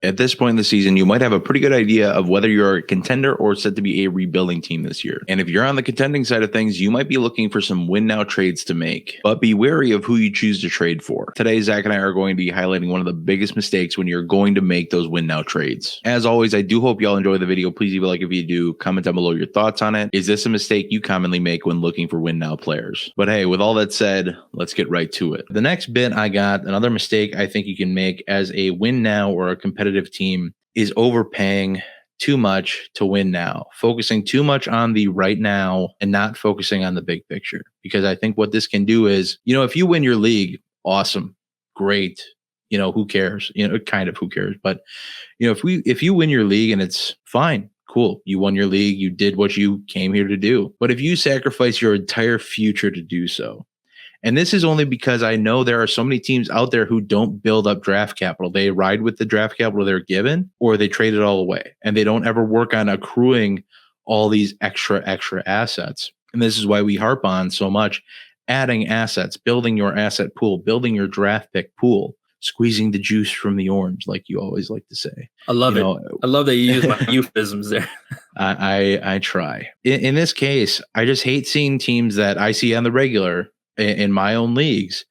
At this point in the season, you might have a pretty good idea of whether you're a contender or set to be a rebuilding team this year. And if you're on the contending side of things, you might be looking for some win now trades to make, but be wary of who you choose to trade for. Today, Zach and I are going to be highlighting one of the biggest mistakes when you're going to make those win now trades. As always, I do hope y'all enjoy the video. Please leave a like if you do. Comment down below your thoughts on it. Is this a mistake you commonly make when looking for win now players? But hey, with all that said, let's get right to it. The next bit I got, another mistake I think you can make as a win now or a competitive team, is overpaying too much to win now, focusing too much on the right now and not focusing on the big picture. Because I think what this can do is, if you win your league, awesome, great. Who cares? Kind of who cares. But, if you win your league and it's fine, cool. You won your league. You did what you came here to do. But if you sacrifice your entire future to do so, and this is only because I know there are so many teams out there who don't build up draft capital. They ride with the draft capital they're given, or they trade it all away. And they don't ever work on accruing all these extra assets. And this is why we harp on so much adding assets, building your asset pool, building your draft pick pool, squeezing the juice from the orange, like you always like to say. I love it. I love that you use my euphemisms there. I try. In this case, I just hate seeing teams that I see on the regular in my own leagues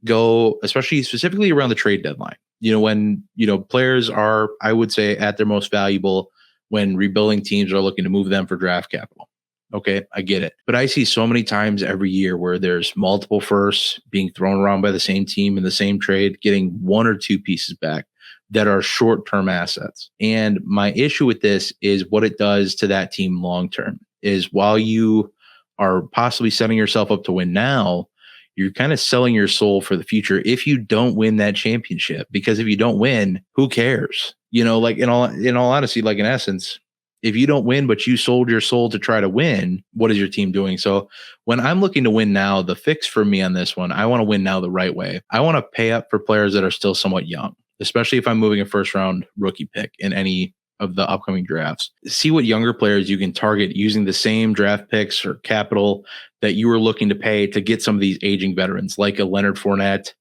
go, especially specifically around the trade deadline. When, players are, I would say, at their most valuable when rebuilding teams are looking to move them for draft capital. Okay, I get it. But I see so many times every year where there's multiple firsts being thrown around by the same team in the same trade, getting one or two pieces back that are short-term assets. And my issue with this is what it does to that team long-term is while you are possibly setting yourself up to win now, you're kind of selling your soul for the future if you don't win that championship. Because if you don't win, who cares? Like in all honesty, like in essence, if you don't win, but you sold your soul to try to win, what is your team doing? So when I'm looking to win now, the fix for me on this one, I want to win now the right way. I want to pay up for players that are still somewhat young, especially if I'm moving a first round rookie pick in any of the upcoming drafts. See what younger players you can target using the same draft picks or capital that you were looking to pay to get some of these aging veterans like a Leonard Fournette,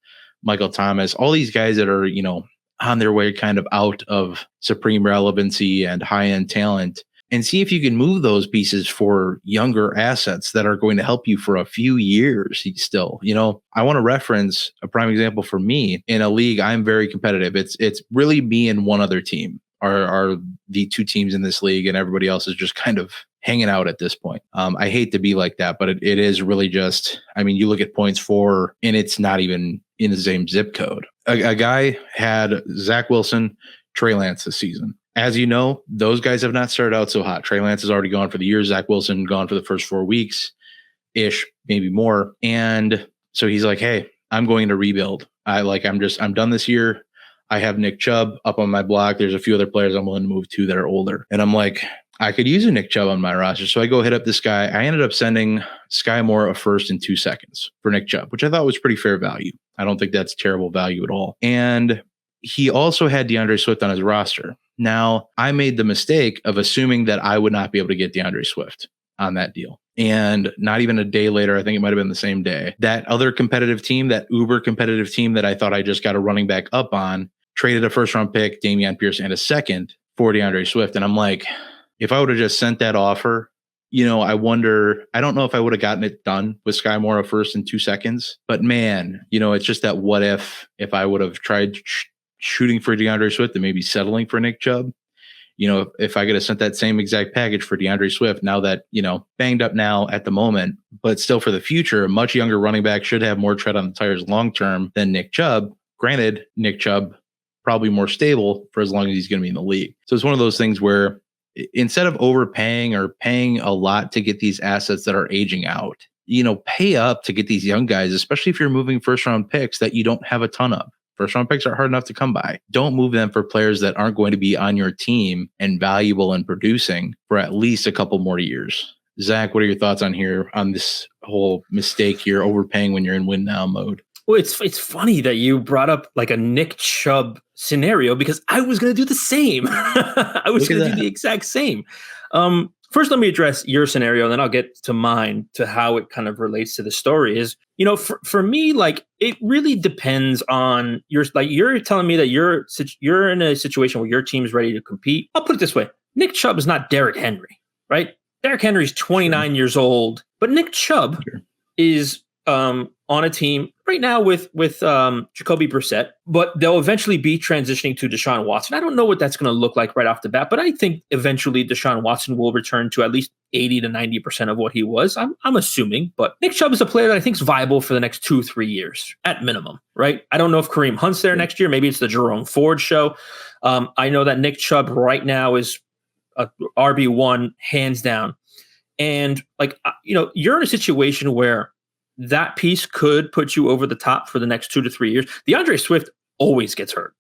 Michael Thomas, all these guys that are, on their way kind of out of supreme relevancy and high-end talent, and see if you can move those pieces for younger assets that are going to help you for a few years still. I want to reference a prime example for me in a league. I'm very competitive. It's really me and one other team are the two teams in this league, and everybody else is just kind of hanging out at this point. I hate to be like that, but it is really just, you look at points for, and it's not even in the same zip code. A guy had Zach Wilson, Trey Lance this season. As you know, those guys have not started out so hot. Trey Lance is already gone for the year. Zach Wilson gone for the first 4 weeks-ish, maybe more. And so he's like, hey, I'm going to rebuild. I'm done this year. I have Nick Chubb up on my block. There's a few other players I'm willing to move to that are older. And I'm like, I could use a Nick Chubb on my roster. So I go hit up this guy. I ended up sending Sky Moore a first in 2 seconds for Nick Chubb, which I thought was pretty fair value. I don't think that's terrible value at all. And he also had DeAndre Swift on his roster. Now, I made the mistake of assuming that I would not be able to get DeAndre Swift on that deal. And not even a day later, I think it might have been the same day, that other competitive team, that uber competitive team that I thought I just got a running back up on, traded a first round pick, Dameon Pierce, and a second for DeAndre Swift. And I'm like, if I would have just sent that offer, I don't know if I would have gotten it done with Sky Moore first in 2 seconds, but man, it's just that what if I would have tried shooting for DeAndre Swift and maybe settling for Nick Chubb, if I could have sent that same exact package for DeAndre Swift, now that, banged up now at the moment, but still for the future, a much younger running back should have more tread on the tires long-term than Nick Chubb. Granted, Nick Chubb probably more stable for as long as he's going to be in the league. So it's one of those things where instead of overpaying or paying a lot to get these assets that are aging out, pay up to get these young guys, especially if you're moving first round picks that you don't have a ton of. First round picks are hard enough to come by. Don't move them for players that aren't going to be on your team and valuable and producing for at least a couple more years. Zach, what are your thoughts on this whole mistake here, overpaying when you're in win now mode? Well, it's funny that you brought up like a Nick Chubb scenario because I was going to do the same. I was going to do the exact same. First, let me address your scenario, and then I'll get to mine, to how it kind of relates to the story. Is, for me, like, it really depends on you're telling me that you're in a situation where your team's ready to compete. I'll put it this way. Nick Chubb is not Derrick Henry, right? Derrick Henry's 29 years old, but Nick Chubb is on a team right now with Jacoby Brissett, but they'll eventually be transitioning to Deshaun Watson. I don't know what that's going to look like right off the bat, but I think eventually Deshaun Watson will return to at least 80 to 90% of what he was. I'm assuming, but Nick Chubb is a player that I think is viable for the next 2-3 years at minimum, right? I don't know if Kareem Hunt's there next year. Maybe it's the Jerome Ford show. I know that Nick Chubb right now is a RB1 hands down. And you're in a situation where that piece could put you over the top for the next 2 to 3 years. DeAndre Swift always gets hurt.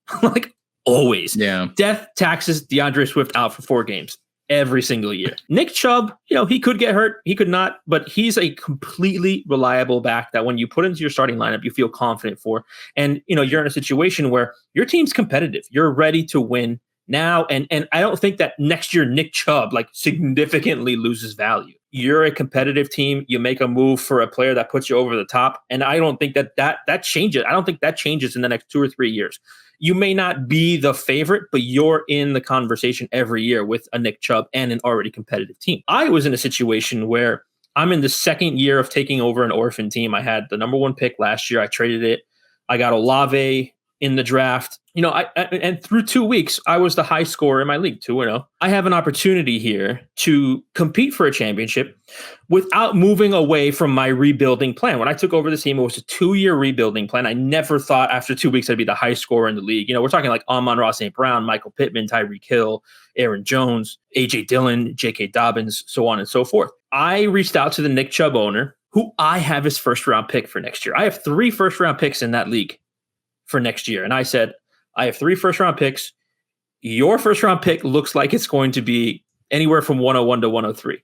Always. Yeah. Death taxes DeAndre Swift out for 4 games every single year. Nick Chubb, he could get hurt. He could not, but he's a completely reliable back that when you put into your starting lineup, you feel confident for. And, you're in a situation where your team's competitive. You're ready to win now. And I don't think that next year Nick Chubb significantly loses value. You're a competitive team. You make a move for a player that puts you over the top. And I don't think that changes. I don't think that changes in the next 2 or 3 years. You may not be the favorite, but you're in the conversation every year with a Nick Chubb and an already competitive team. I was in a situation where I'm in the second year of taking over an orphan team. I had the number 1 pick last year. I traded it. I got Olave in the draft. And through 2 weeks, I was the high scorer in my league, 2-0. I have an opportunity here to compete for a championship without moving away from my rebuilding plan. When I took over the team, it was a 2-year rebuilding plan. I never thought after 2 weeks I'd be the high scorer in the league. We're talking like Amon-Ra St. Brown, Michael Pittman, Tyreek Hill, Aaron Jones, A.J. Dillon, J.K. Dobbins, so on and so forth. I reached out to the Nick Chubb owner, who I have his first-round pick for next year. I have 3 first-round picks in that league for next year. And I said, I have 3 first-round picks. Your first-round pick looks like it's going to be anywhere from 101 to 103.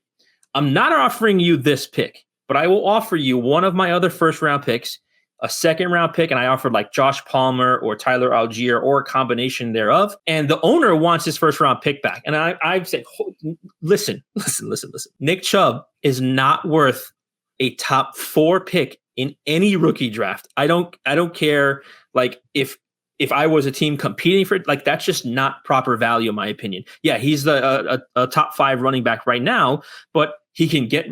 I'm not offering you this pick, but I will offer you one of my other first-round picks, a second-round pick, and I offered like Josh Palmer or Tyler Algier or a combination thereof. And the owner wants his first-round pick back. And I said, listen. Nick Chubb is not worth a top 4 pick in any rookie draft. I don't care. If I was a team competing for it, that's just not proper value, in my opinion. Yeah, he's a top 5 running back right now, but he can get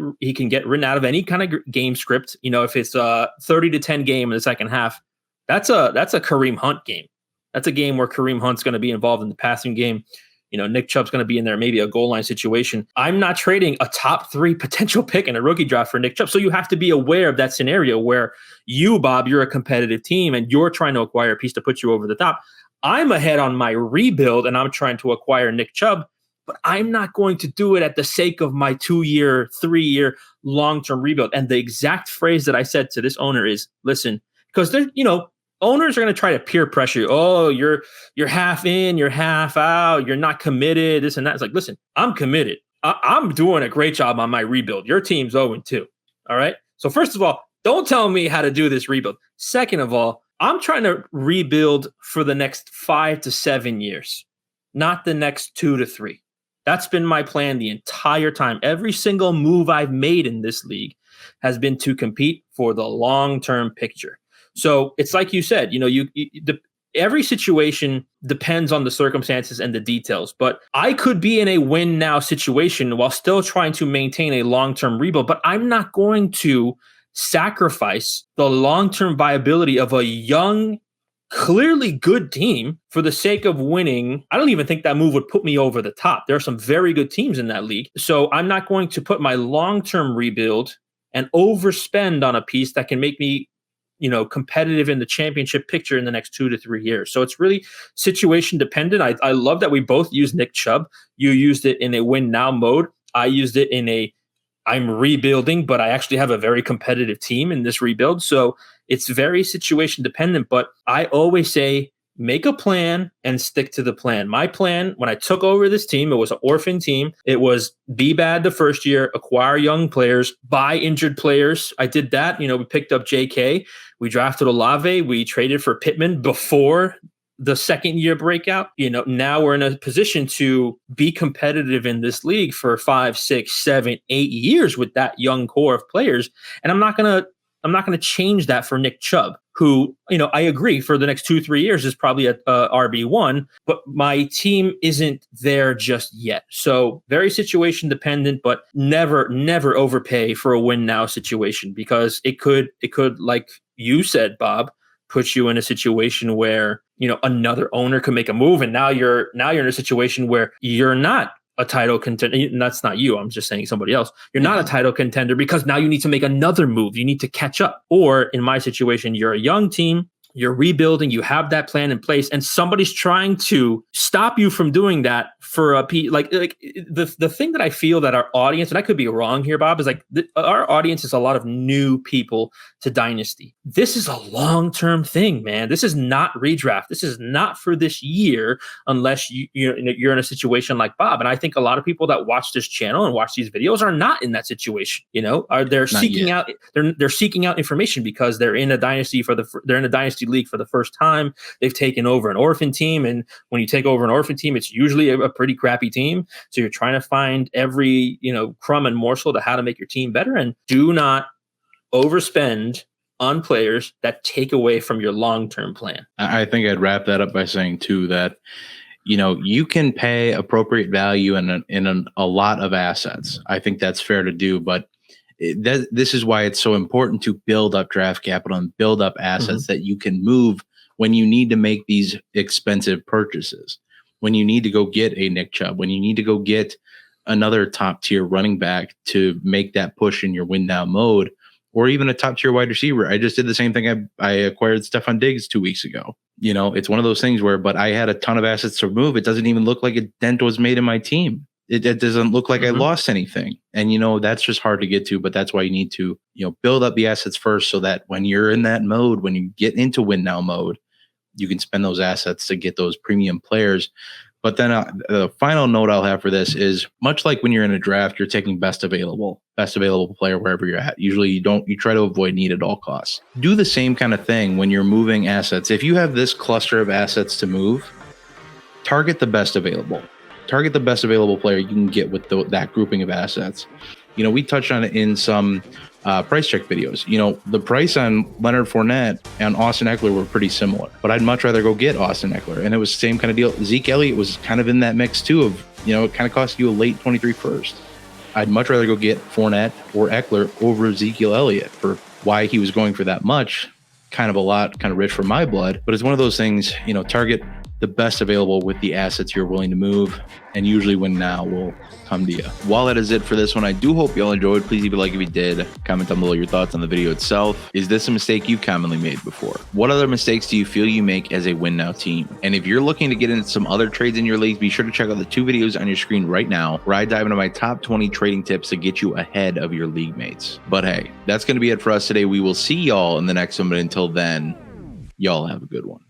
written out of any kind of game script. If it's a 30-10 game in the second half, that's a Kareem Hunt game. That's a game where Kareem Hunt's going to be involved in the passing game. Nick Chubb's going to be in there, maybe a goal line situation. I'm not trading a top 3 potential pick in a rookie draft for Nick Chubb. So you have to be aware of that scenario where you, Bob, you're a competitive team and you're trying to acquire a piece to put you over the top. I'm ahead on my rebuild and I'm trying to acquire Nick Chubb, but I'm not going to do it at the sake of my 2-year, 3-year long-term rebuild. And the exact phrase that I said to this owner is, listen, because owners are going to try to peer pressure you. Oh, you're half in, you're half out, you're not committed, this and that. It's like, listen, I'm committed. I'm doing a great job on my rebuild. Your team's 0-2. All right. So first of all, don't tell me how to do this rebuild. Second of all, I'm trying to rebuild for the next 5 to 7 years, not the next 2 to 3. That's been my plan the entire time. Every single move I've made in this league has been to compete for the long-term picture. So it's like you said, every situation depends on the circumstances and the details, but I could be in a win now situation while still trying to maintain a long-term rebuild, but I'm not going to sacrifice the long-term viability of a young, clearly good team for the sake of winning. I don't even think that move would put me over the top. There are some very good teams in that league. So I'm not going to put my long-term rebuild and overspend on a piece that can make me competitive in the championship picture in the next 2 to 3 years. So it's really situation dependent. I love that we both use Nick Chubb. You used it in a win now mode. I used it in I'm rebuilding, but I actually have a very competitive team in this rebuild. So it's very situation dependent, but I always say, make a plan and stick to the plan. My plan when I took over this team, it was an orphan team. It was be bad the first year, acquire young players, buy injured players. I did that. We picked up JK. We drafted Olave. We traded for Pittman before the second year breakout. Now we're in a position to be competitive in this league for 5, 6, 7, 8 years with that young core of players. And I'm not going to change that for Nick Chubb, who, I agree for the next 2-3 years is probably a RB1, but my team isn't there just yet. So very situation dependent, but never overpay for a win now situation, because it could, like you said, Bob, put you in a situation where, another owner could make a move, and now you're in a situation where you're not a title contender. And that's not you. I'm just saying somebody else. You're not a title contender because now you need to make another move. You need to catch up. Or in my situation, you're a young team. You're rebuilding, you have that plan in place, and somebody's trying to stop you from doing that for a the thing that I feel that our audience, and I could be wrong here, Bob, is our audience is a lot of new people to Dynasty. This is a long-term thing, man. This is not redraft. This is not for this year unless you're in a situation like Bob. And I think a lot of people that watch this channel and watch these videos are not in that situation. They're seeking out they're seeking out information because they're in a dynasty league for the first time. They've taken over an orphan team, and when you take over an orphan team, it's usually a pretty crappy team. So you're trying to find every crumb and morsel to how to make your team better, and do not overspend on players that take away from your long-term plan. I think I'd wrap that up by saying too that you can pay appropriate value in a lot of assets. I think that's fair to do, but this is why it's so important to build up draft capital and build up assets that you can move when you need to make these expensive purchases, when you need to go get a Nick Chubb, when you need to go get another top tier running back to make that push in your win now mode, or even a top tier wide receiver. I just did the same thing. I acquired Stefon Diggs 2 weeks ago. It's one of those things where, but I had a ton of assets to move. It doesn't even look like a dent was made in my team. It doesn't look like I lost anything. And, that's just hard to get to, but that's why you need to, build up the assets first so that when you're in that mode, when you get into win now mode, you can spend those assets to get those premium players. But then the final note I'll have for this is, much like when you're in a draft, you're taking best available player wherever you're at. Usually you try to avoid need at all costs. Do the same kind of thing when you're moving assets. If you have this cluster of assets to move, target the best available. Target the best available player you can get with that grouping of assets. We touched on it in some price check videos. The price on Leonard Fournette and Austin Eckler were pretty similar, but I'd much rather go get Austin Eckler. And it was the same kind of deal. Zeke Elliott was kind of in that mix too of, it kind of cost you a late 23 first. I'd much rather go get Fournette or Eckler over Ezekiel Elliott. For why he was going for that much, kind of rich for my blood. But it's one of those things, target the best available with the assets you're willing to move, and usually win now will come to you. While that is it for this one, I do hope y'all enjoyed. Please leave a like if you did. Comment down below your thoughts on the video itself. Is this a mistake you've commonly made before? What other mistakes do you feel you make as a win now team? And if you're looking to get into some other trades in your leagues, be sure to check out the 2 videos on your screen right now, where I dive into my top 20 trading tips to get you ahead of your league mates. But hey, that's going to be it for us today. We will see y'all in the next one, but until then, y'all have a good one.